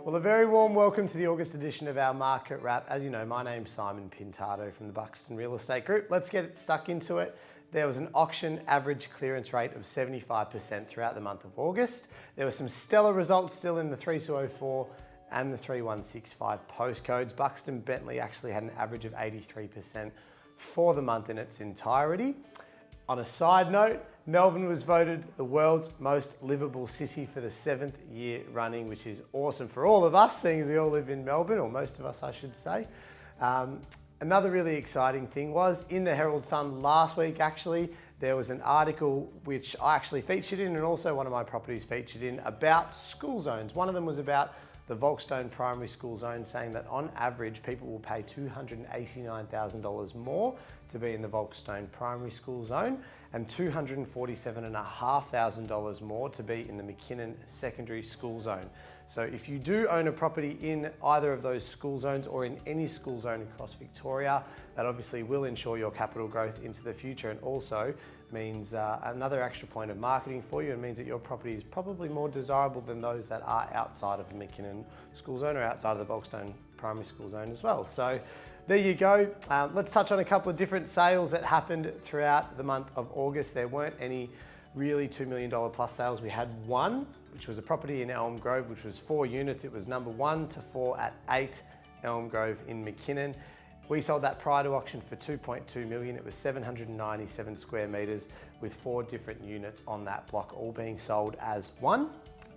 Well, a very warm welcome to the August edition of our Market Wrap. As you know, my name's Simon Pintado from the Buxton Real Estate Group. Let's get stuck into it. There was an auction average clearance rate of 75% throughout the month of August. There were some stellar results still in the 3204 and the 3165 postcodes. Buxton Bentleigh actually had an average of 83% for the month in its entirety. On a side note, Melbourne was voted the world's most livable city for the 7th year running, which is awesome for all of us, seeing as we all live in Melbourne, or most of us, I should say. Another really exciting thing was in the Herald Sun last week, actually, there was an article which I actually featured in, and also one of my properties featured in, about school zones. One of them was about the Folkestone Primary School zone, saying that on average, people will pay $289,000 more to be in the Folkestone Primary School zone and $247,500 more to be in the McKinnon Secondary School zone. So if you do own a property in either of those school zones or in any school zone across Victoria, that obviously will ensure your capital growth into the future, and also means another extra point of marketing for you, and means that your property is probably more desirable than those that are outside of the McKinnon School zone or outside of the Folkestone Primary School zone as well. So there you go. Let's touch on a couple of different sales that happened throughout the month of August. There weren't any really $2 million plus sales. We had one, which was a property in Elm Grove, which was 4 units. It was number 1 to 4 at 8 Elm Grove in McKinnon. We sold that prior to auction for $2.2 million. It was 797 square meters with 4 different units on that block, all being sold as one.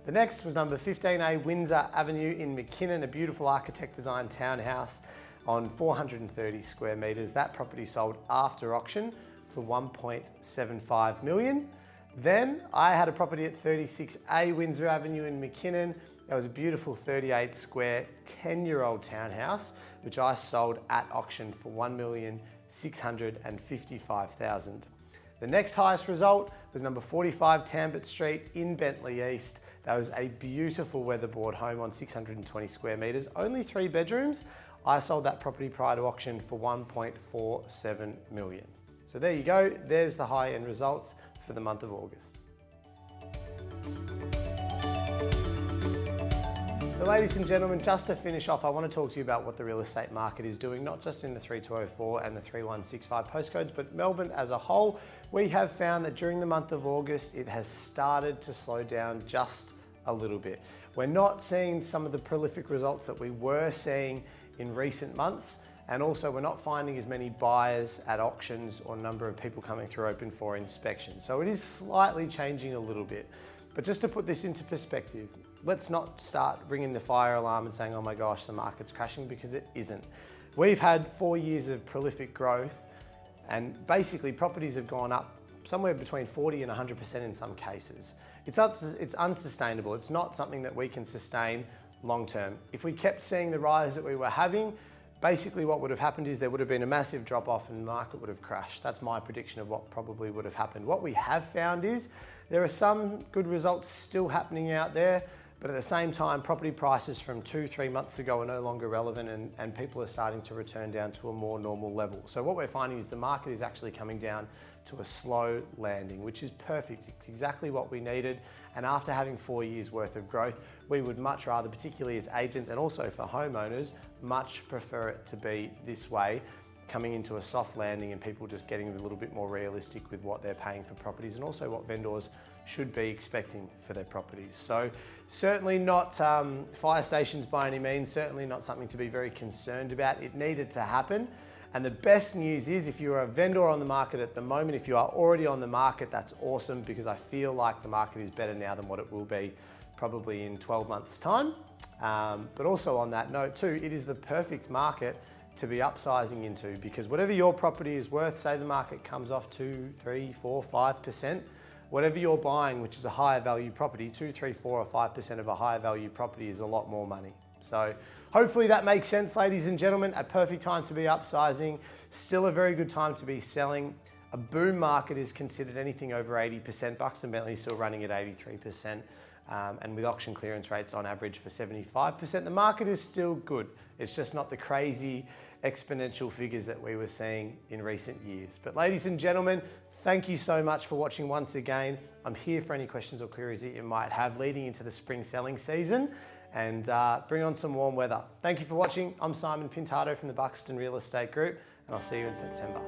The next was number 15A Windsor Avenue in McKinnon, a beautiful architect designed townhouse on 430 square meters. That property sold after auction for $1.75 million. Then I had a property at 36A Windsor Avenue in McKinnon. That was a beautiful 38 square, 10-year-old townhouse, which I sold at auction for $1,655,000. The next highest result was number 45 Tambert Street in Bentleigh East. That was a beautiful weatherboard home on 620 square meters, only 3 bedrooms. I sold that property prior to auction for $1.47 million. So there you go, there's the high-end results for the month of August. So ladies and gentlemen, just to finish off, I want to talk to you about what the real estate market is doing, not just in the 3204 and the 3165 postcodes, but Melbourne as a whole. We have found that during the month of August, it has started to slow down just a little bit. We're not seeing some of the prolific results that we were seeing in recent months, and also we're not finding as many buyers at auctions or number of people coming through open for inspection. So it is slightly changing a little bit. But just to put this into perspective, let's not start ringing the fire alarm and saying, oh my gosh, the market's crashing, because it isn't. We've had 4 years of prolific growth, and basically properties have gone up somewhere between 40 and 100% in some cases. It's unsustainable. It's not something that we can sustain long term. If we kept seeing the rise that we were having, basically what would have happened is there would have been a massive drop off and the market would have crashed. That's my prediction of what probably would have happened. What we have found is there are some good results still happening out there, but at the same time, property prices from 2-3 months ago are no longer relevant, and people are starting to return down to a more normal level. So what we're finding is the market is actually coming down to a slow landing, which is perfect. It's exactly what we needed. And after having 4 years worth of growth, we would much rather, particularly as agents and also for homeowners, much prefer it to be this way, coming into a soft landing and people just getting a little bit more realistic with what they're paying for properties, and also what vendors should be expecting for their properties. So certainly not fire stations by any means, certainly not something to be very concerned about. It needed to happen. And the best news is, if you're a vendor on the market at the moment, if you are already on the market, that's awesome, because I feel like the market is better now than what it will be probably in 12 months time. But also on that note too, it is the perfect market to be upsizing into, because whatever your property is worth, say the market comes off 2, 3, 4, 5%, whatever you're buying, which is a higher value property, 2, 3, 4 or 5% of a higher value property is a lot more money. So hopefully that makes sense, ladies and gentlemen. A perfect time to be upsizing, still a very good time to be selling. A boom market is considered anything over 80%. Buxton Bentleigh is still running at 83%. And with auction clearance rates on average for 75%, the market is still good. It's just not the crazy exponential figures that we were seeing in recent years. But ladies and gentlemen, Thank you so much for watching once again. I'm here for any questions or queries that you might have leading into the spring selling season, and bring on some warm weather. Thank you for watching. I'm Simon Pintado from the Buxton Real Estate Group, and I'll see you in September.